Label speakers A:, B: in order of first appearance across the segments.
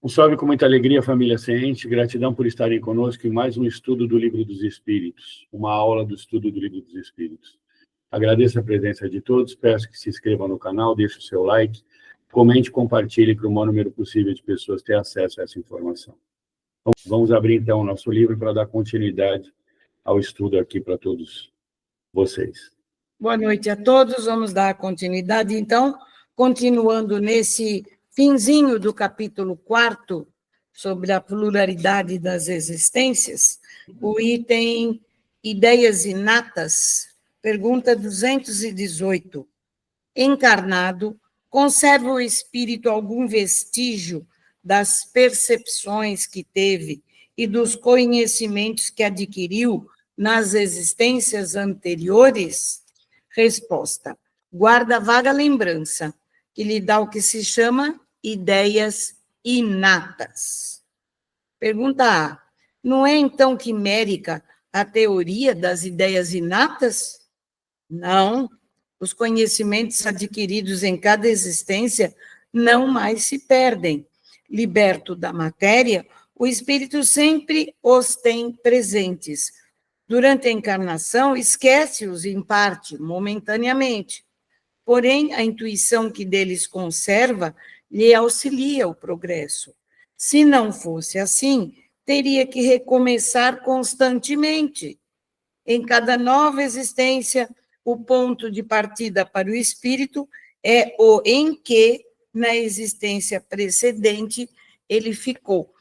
A: Um salve com muita alegria, família Ciente. Gratidão por estarem conosco em mais um estudo do Livro dos Espíritos, uma aula do estudo do Livro dos Espíritos. Agradeço a presença de todos, peço que se inscrevam no canal, deixe o seu like, comente e compartilhe para o maior número possível de pessoas ter acesso a essa informação. Vamos abrir, então, o nosso livro para dar continuidade ao estudo aqui para todos vocês.
B: Boa noite a todos. Vamos dar continuidade, então, continuando nesse finzinho do capítulo 4, sobre a pluralidade das existências, o item Ideias Inatas, pergunta 218. Encarnado, conserva o espírito algum vestígio das percepções que teve e dos conhecimentos que adquiriu nas existências anteriores? Resposta: guarda vaga lembrança, que lhe dá o que se chama ideias inatas. Pergunta A. Não é então quimérica a teoria das ideias inatas? Não. Os conhecimentos adquiridos em cada existência não mais se perdem. Liberto da matéria, o espírito sempre os tem presentes. Durante a encarnação, esquece-os em parte, momentaneamente. Porém, a intuição que deles conserva lhe auxilia o progresso. Se não fosse assim, teria que recomeçar constantemente. Em cada nova existência, o ponto de partida para o espírito é o em que, na existência precedente, ele ficou.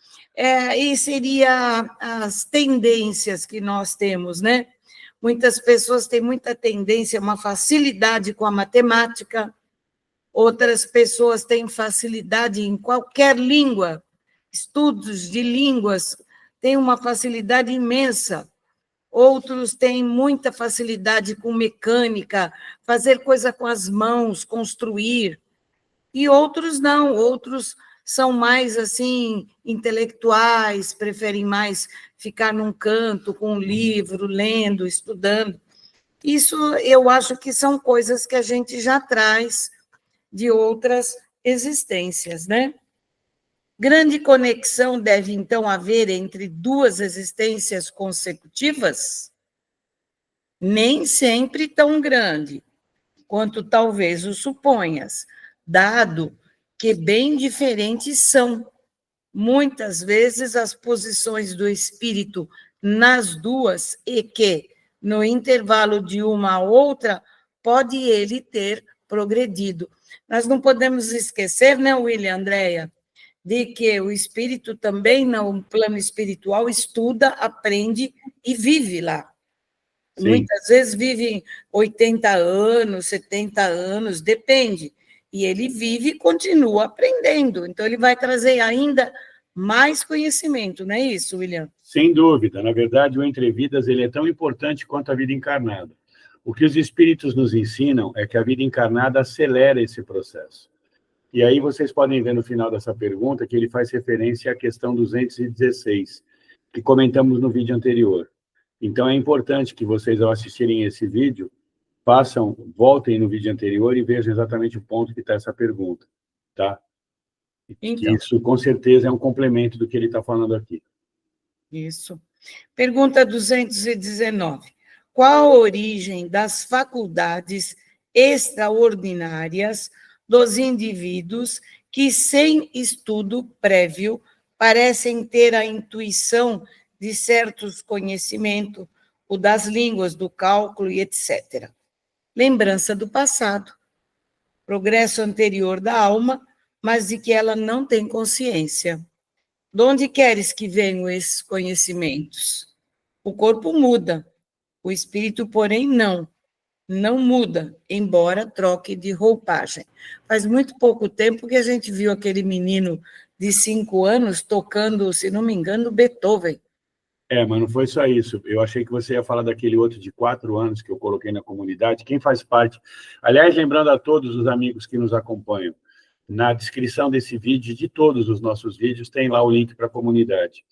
B: E seria as tendências que nós temos, né? Muitas pessoas têm muita tendência, uma facilidade com a matemática, outras pessoas têm facilidade em qualquer língua, estudos de línguas têm uma facilidade imensa, outros têm muita facilidade com mecânica, fazer coisa com as mãos, construir, e outros não, outros são mais, assim, intelectuais, preferem mais ficar num canto com um livro, lendo, estudando. Isso eu acho que são coisas que a gente já traz de outras existências, né? Grande conexão deve, então, haver entre duas existências consecutivas? Nem sempre tão grande, quanto talvez o suponhas, dado que bem diferentes são. Muitas vezes as posições do espírito nas duas e que, no intervalo de uma a outra, pode ele ter progredido. Nós não podemos esquecer, né, William, Andréia, de que o espírito também, no plano espiritual, estuda, aprende e vive lá. Sim. Muitas vezes vivem 80 anos, 70 anos, depende. E ele vive e continua aprendendo. Então, ele vai trazer ainda mais conhecimento, não é isso, William?
A: Sem dúvida. Na verdade, o Entre Vidas ele é tão importante quanto a vida encarnada. O que os espíritos nos ensinam é que a vida encarnada acelera esse processo. E aí vocês podem ver no final dessa pergunta que ele faz referência à questão 216, que comentamos no vídeo anterior. Então, é importante que vocês, ao assistirem esse vídeo, voltem no vídeo anterior e vejam exatamente o ponto que está essa pergunta, tá? Então, isso, com certeza, é um complemento do que ele está falando aqui.
B: Isso. Pergunta 219. Qual a origem das faculdades extraordinárias dos indivíduos que, sem estudo prévio, parecem ter a intuição de certos conhecimentos, o das línguas, do cálculo e etc. Lembrança do passado, progresso anterior da alma, mas de que ela não tem consciência. De onde queres que venham esses conhecimentos? O corpo muda, o espírito, porém, não muda, embora troque de roupagem. Faz muito pouco tempo que a gente viu aquele menino de 5 anos tocando, se não me engano, Beethoven.
A: Mas não foi só isso. Eu achei que você ia falar daquele outro de 4 anos que eu coloquei na comunidade. Quem faz parte... Aliás, lembrando a todos os amigos que nos acompanham, na descrição desse vídeo, de todos os nossos vídeos, tem lá o link para a comunidade.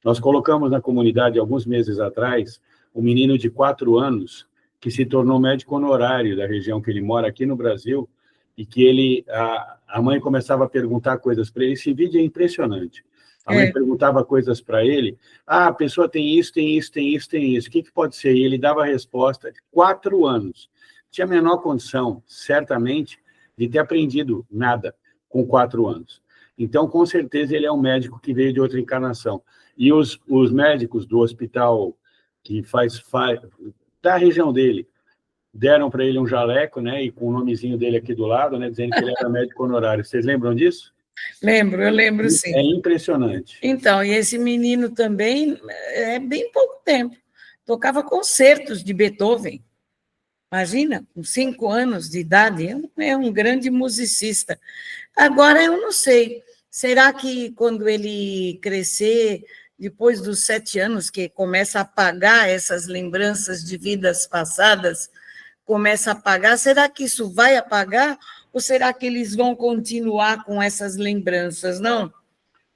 A: Nós colocamos na comunidade, alguns meses atrás, um menino de 4 anos que se tornou médico honorário da região que ele mora, aqui no Brasil, e que a mãe começava a perguntar coisas para ele. Esse vídeo é impressionante. A mãe perguntava coisas para ele. A pessoa tem isso, tem isso, tem isso, tem isso. O que pode ser? E ele dava a resposta. 4 anos. Tinha a menor condição, certamente, de ter aprendido nada com 4 anos. Então, com certeza, ele é um médico que veio de outra encarnação. E os médicos do hospital que faz da região dele, deram para ele um jaleco, né, e com o nomezinho dele aqui do lado, né, dizendo que ele era médico honorário. Vocês lembram disso?
B: Eu lembro sim.
A: É impressionante.
B: Então, e esse menino também, bem pouco tempo, tocava concertos de Beethoven. Imagina, com 5 anos de idade, é um grande musicista. Agora, eu não sei, será que quando ele crescer, depois dos 7 anos, que começa a apagar essas lembranças de vidas passadas, começa a apagar, será que isso vai apagar? Ou será que eles vão continuar com essas lembranças? Não?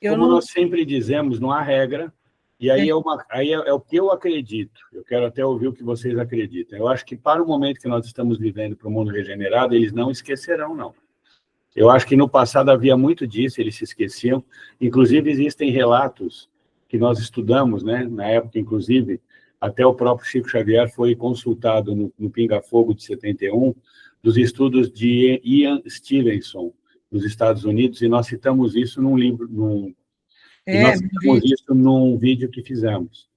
A: Como nós sempre dizemos, não há regra, e aí é o que eu acredito. Eu quero até ouvir o que vocês acreditam. Eu acho que para o momento que nós estamos vivendo, para o mundo regenerado, eles não esquecerão, não. Eu acho que no passado havia muito disso, eles se esqueciam. Inclusive, existem relatos que nós estudamos, né? Na época, inclusive, até o próprio Chico Xavier foi consultado no Pinga Fogo de 71, dos estudos de Ian Stevenson, nos Estados Unidos, e nós citamos isso num livro, isso num vídeo que fizemos,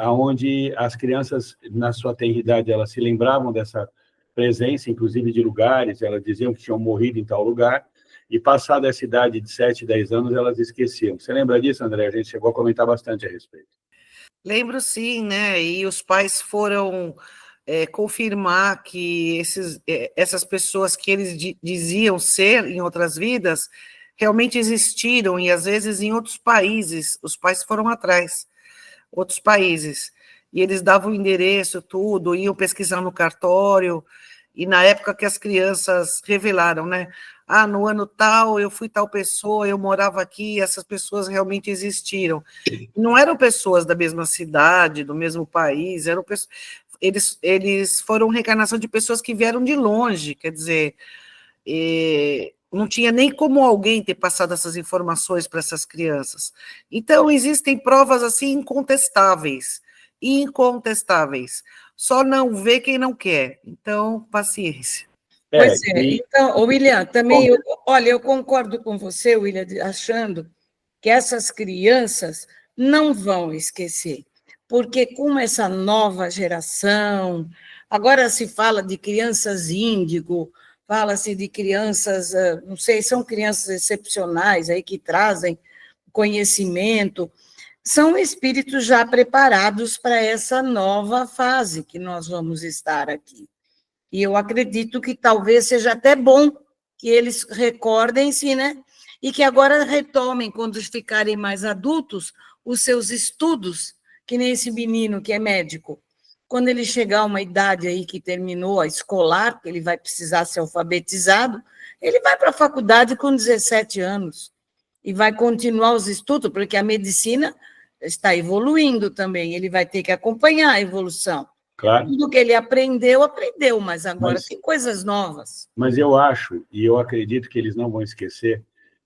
A: onde as crianças, na sua tenridade, elas se lembravam dessa presença, inclusive de lugares, elas diziam que tinham morrido em tal lugar, e passada essa idade de 7, 10 anos, elas esqueciam. Você lembra disso, André? A gente chegou a comentar bastante a respeito.
C: Lembro sim, né? E os pais foram confirmar que essas pessoas que eles diziam ser em outras vidas realmente existiram, e às vezes em outros países. Os pais foram atrás, outros países, e eles davam o endereço, tudo, iam pesquisar no cartório, e na época que as crianças revelaram, né? No ano tal, eu fui tal pessoa, eu morava aqui, essas pessoas realmente existiram. Não eram pessoas da mesma cidade, do mesmo país, eram pessoas, eles foram reencarnação de pessoas que vieram de longe, quer dizer, não tinha nem como alguém ter passado essas informações para essas crianças. Então, existem provas assim incontestáveis, só não vê quem não quer. Então, paciência.
B: Pois é. Então, William, também, eu concordo com você, William, achando que essas crianças não vão esquecer, porque com essa nova geração, agora se fala de crianças índigo, fala-se de crianças, não sei, são crianças excepcionais aí que trazem conhecimento, são espíritos já preparados para essa nova fase que nós vamos estar aqui. E eu acredito que talvez seja até bom que eles recordem-se, né? E que agora retomem, quando ficarem mais adultos, os seus estudos, que nem esse menino que é médico. Quando ele chegar a uma idade aí que terminou a escolar, que ele vai precisar ser alfabetizado, ele vai para a faculdade com 17 anos e vai continuar os estudos, porque a medicina está evoluindo também, ele vai ter que acompanhar a evolução.
A: Claro.
B: Tudo que ele aprendeu, mas agora tem coisas novas.
A: Mas eu acho, e eu acredito que eles não vão esquecer,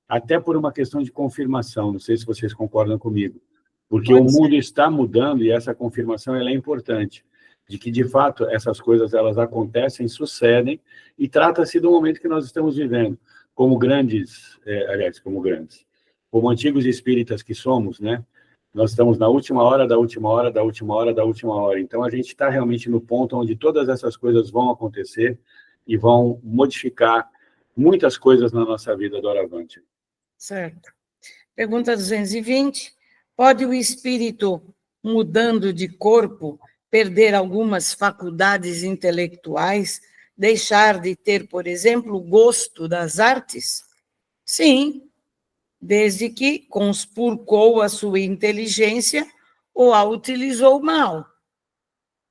A: até por uma questão de confirmação, não sei se vocês concordam comigo, porque o mundo está mudando e essa confirmação ela é importante, de que, de fato, essas coisas elas acontecem, sucedem, e trata-se do momento que nós estamos vivendo, como como antigos espíritas que somos, né? Nós estamos na última hora, da última hora, da última hora, da última hora. Então, a gente está realmente no ponto onde todas essas coisas vão acontecer e vão modificar muitas coisas na nossa vida doravante.
B: Certo. Pergunta 220. Pode o espírito, mudando de corpo, perder algumas faculdades intelectuais, deixar de ter, por exemplo, o gosto das artes? Sim, desde que conspurcou a sua inteligência ou a utilizou mal.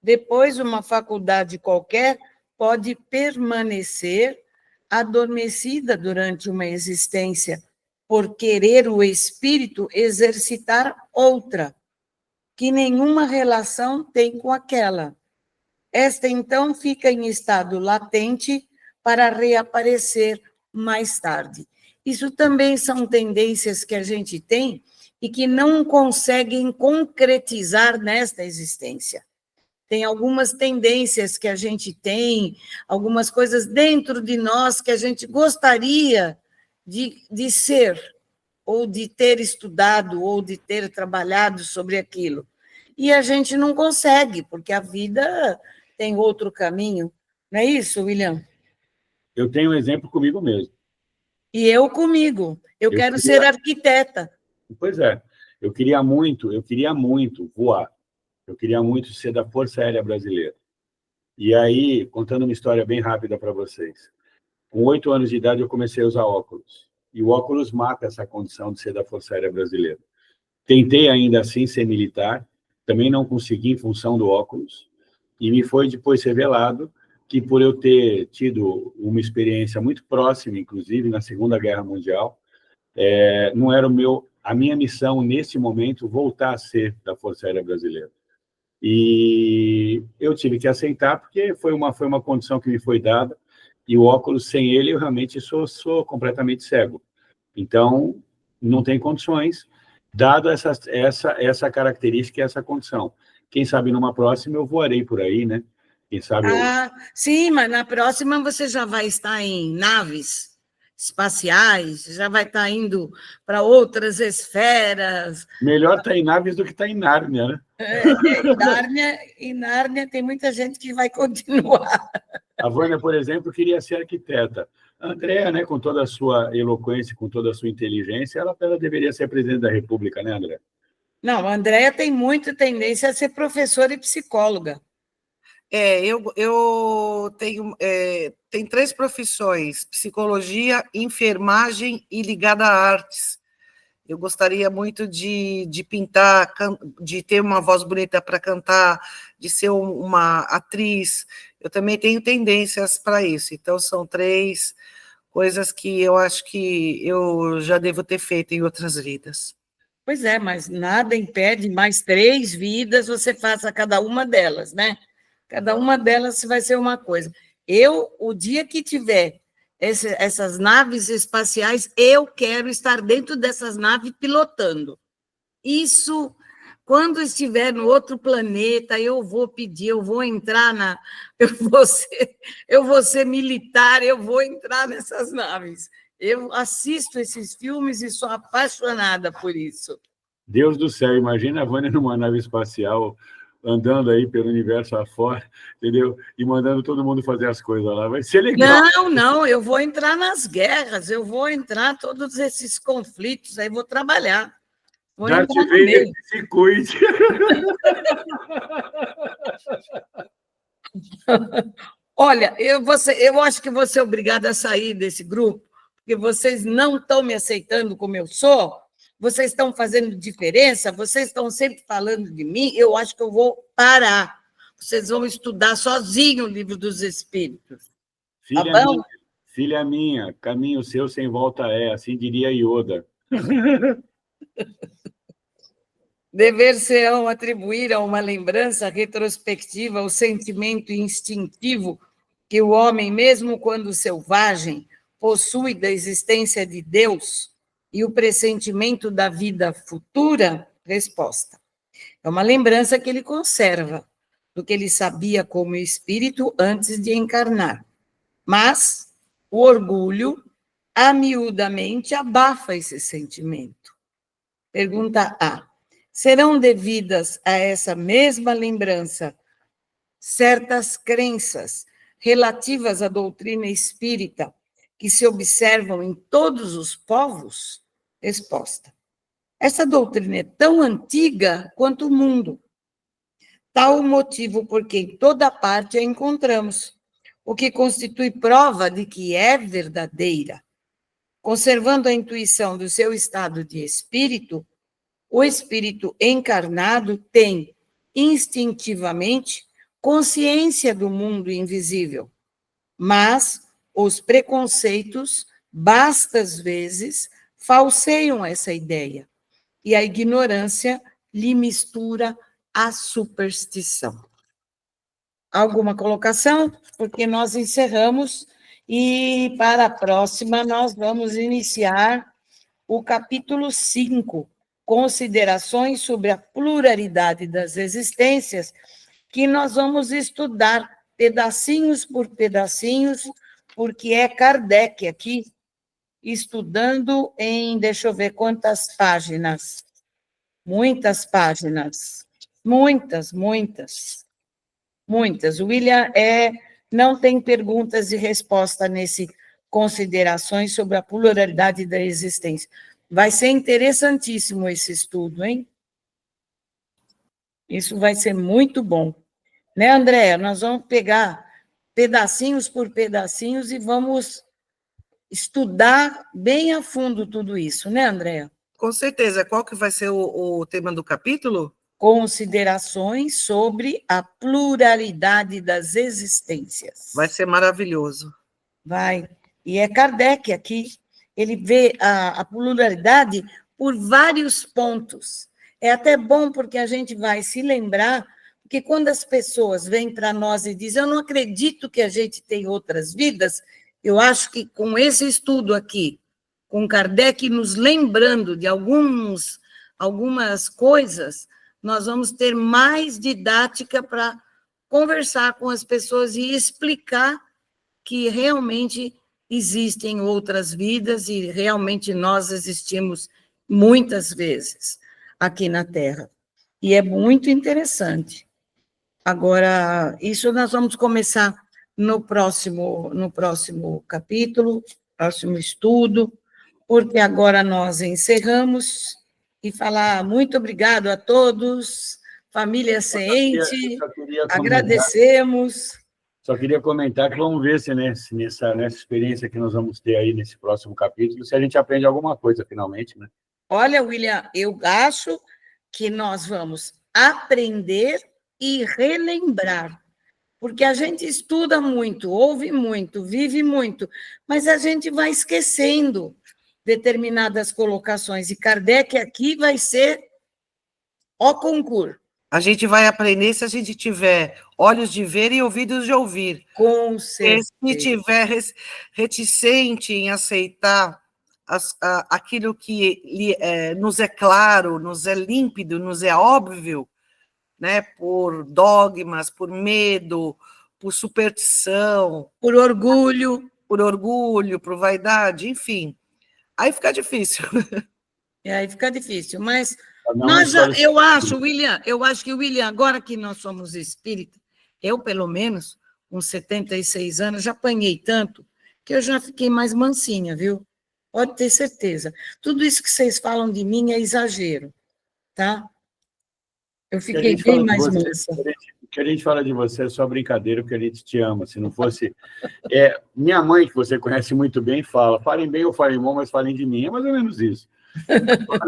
B: Depois, uma faculdade qualquer pode permanecer adormecida durante uma existência, por querer o espírito exercitar outra, que nenhuma relação tem com aquela. Esta, então, fica em estado latente para reaparecer mais tarde. Isso também são tendências que a gente tem e que não conseguem concretizar nesta existência. Tem algumas tendências que a gente tem, algumas coisas dentro de nós que a gente gostaria de ser, ou de ter estudado, ou de ter trabalhado sobre aquilo. E a gente não consegue, porque a vida tem outro caminho. Não é isso, William?
A: Eu tenho um exemplo comigo mesmo.
B: E eu comigo. Eu quero ser arquiteta.
A: Pois é. Eu queria muito voar. Eu queria muito ser da Força Aérea Brasileira. E aí, contando uma história bem rápida para vocês. Com 8 anos de idade, eu comecei a usar óculos. E o óculos mata essa condição de ser da Força Aérea Brasileira. Tentei ainda assim ser militar, também não consegui em função do óculos. E me foi depois revelado que, por eu ter tido uma experiência muito próxima, inclusive, na Segunda Guerra Mundial, não era a minha missão, nesse momento, voltar a ser da Força Aérea Brasileira. E eu tive que aceitar, porque foi uma condição que me foi dada, e o óculos, sem ele, eu realmente sou completamente cego. Então, não tem condições, dado essa característica e essa condição. Quem sabe numa próxima eu voarei por aí, né? Quem sabe
B: Sim, mas na próxima você já vai estar em naves espaciais, já vai estar indo para outras esferas.
A: Melhor estar em naves do que estar em Nárnia, né?
B: Em Nárnia tem muita gente que vai continuar.
A: A Vânia, por exemplo, queria ser arquiteta. A Andréa, né, com toda a sua eloquência, com toda a sua inteligência, ela deveria ser presidente da República, né, André?
B: Não, a Andréa tem muita tendência a ser professora e psicóloga.
C: Eu tenho tem 3 profissões: psicologia, enfermagem e ligada a artes. Eu gostaria muito de pintar, de ter uma voz bonita para cantar, de ser uma atriz. Eu também tenho tendências para isso. Então, são 3 coisas que eu acho que eu já devo ter feito em outras vidas.
B: Pois é, mas nada impede mais 3 vidas, você faça cada uma delas, né? Cada uma delas vai ser uma coisa. O dia que tiver essas naves espaciais, eu quero estar dentro dessas naves pilotando. Isso, quando estiver no outro planeta, eu vou pedir, eu vou entrar eu vou ser militar, eu vou entrar nessas naves. Eu assisto esses filmes e sou apaixonada por isso.
A: Deus do céu, imagina a Vânia numa nave espacial, andando aí pelo universo afora, entendeu? E mandando todo mundo fazer as coisas lá. Vai ser legal.
B: Não, eu vou entrar nas guerras, eu vou entrar todos esses conflitos, aí vou trabalhar. Vou
A: Darth Vader, se cuide.
B: Olha, eu acho que vou ser obrigada a sair desse grupo, porque vocês não estão me aceitando como eu sou, vocês estão fazendo diferença, vocês estão sempre falando de mim, eu acho que eu vou parar. Vocês vão estudar sozinho o Livro dos Espíritos.
A: Filha minha, caminho seu sem volta assim diria Yoda.
B: Dever-se-ão atribuir a uma lembrança retrospectiva o sentimento instintivo que o homem, mesmo quando selvagem, possui da existência de Deus e o pressentimento da vida futura? Resposta. É uma lembrança que ele conserva do que ele sabia como espírito antes de encarnar. Mas o orgulho, amiudamente, abafa esse sentimento. Pergunta A. Serão devidas a essa mesma lembrança certas crenças relativas à doutrina espírita que se observam em todos os povos? Resposta. Essa doutrina é tão antiga quanto o mundo. Tal o motivo por que em toda parte a encontramos, o que constitui prova de que é verdadeira. Conservando a intuição do seu estado de espírito, o espírito encarnado tem, instintivamente, consciência do mundo invisível, mas os preconceitos, bastas vezes, falseiam essa ideia, e a ignorância lhe mistura a superstição. Alguma colocação? Porque nós encerramos E para a próxima, nós vamos iniciar o capítulo 5, Considerações sobre a Pluralidade das Existências, que nós vamos estudar pedacinhos por pedacinhos, porque é Kardec aqui, estudando em, deixa eu ver quantas páginas. Muitas páginas. Muitas. O William não tem perguntas e resposta nesse Considerações sobre a Pluralidade da Existência. Vai ser interessantíssimo esse estudo, hein? Isso vai ser muito bom. Né, Andréa? Nós vamos pegar pedacinhos por pedacinhos e vamos estudar bem a fundo tudo isso, né, Andréa?
C: Com certeza. Qual que vai ser o tema do capítulo?
B: Considerações sobre a pluralidade das existências.
C: Vai ser maravilhoso.
B: Vai. E é Kardec aqui, ele vê a pluralidade por vários pontos. É até bom porque a gente vai se lembrar, porque quando as pessoas vêm para nós e dizem, eu não acredito que a gente tem outras vidas, eu acho que com esse estudo aqui, com Kardec nos lembrando de algumas coisas, nós vamos ter mais didática para conversar com as pessoas e explicar que realmente existem outras vidas e realmente nós existimos muitas vezes aqui na Terra. E é muito interessante. Agora, isso nós vamos começar no próximo capítulo, próximo estudo, porque agora nós encerramos e falar muito obrigado a todos, família Seente, agradecemos.
A: Só queria comentar que vamos ver se nessa experiência que nós vamos ter aí nesse próximo capítulo, se a gente aprende alguma coisa finalmente, né?
B: Olha, William, eu acho que nós vamos aprender e relembrar, porque a gente estuda muito, ouve muito, vive muito, mas a gente vai esquecendo determinadas colocações, e Kardec aqui vai ser o concurso.
C: A gente vai aprender se a gente tiver olhos de ver e ouvidos de ouvir.
B: Com certeza.
C: Se tiver reticente em aceitar aquilo que nos é claro, nos é límpido, nos é óbvio, né, por dogmas, por medo, por superstição,
B: por orgulho,
C: por vaidade, enfim. Aí fica difícil.
B: Aí fica difícil, mas eu acho que o William, agora que nós somos espíritas, eu, pelo menos, com 76 anos, já apanhei tanto que eu já fiquei mais mansinha, viu? Pode ter certeza. Tudo isso que vocês falam de mim é exagero, tá? Eu fiquei bem mais mansa.
A: O que a gente fala de você é só brincadeira, porque a gente te ama. Se não fosse... minha mãe, que você conhece muito bem, fala, falem bem ou falem mal, mas falem de mim. É mais ou menos isso.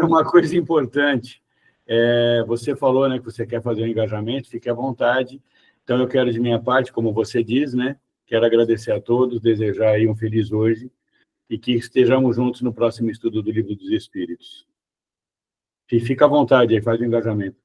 A: Uma coisa importante, você falou, né, que você quer fazer um engajamento, fique à vontade. Então, eu quero, de minha parte, como você diz, né, quero agradecer a todos, desejar aí um feliz hoje e que estejamos juntos no próximo estudo do Livro dos Espíritos. E fica à vontade aí, faz o engajamento.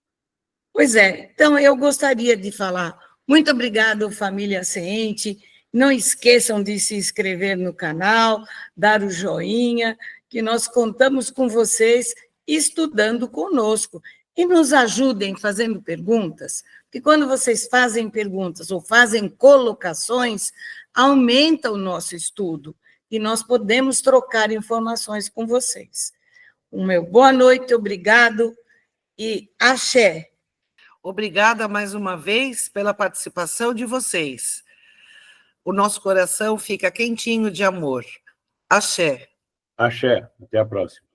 B: Pois é, então eu gostaria de falar muito obrigado, família Seente. Não esqueçam de se inscrever no canal, dar o joinha, que nós contamos com vocês estudando conosco. E nos ajudem fazendo perguntas, porque quando vocês fazem perguntas ou fazem colocações, aumenta o nosso estudo e nós podemos trocar informações com vocês. O meu boa noite, obrigado e axé.
C: Obrigada mais uma vez pela participação de vocês. O nosso coração fica quentinho de amor. Axé.
A: Axé. Até a próxima.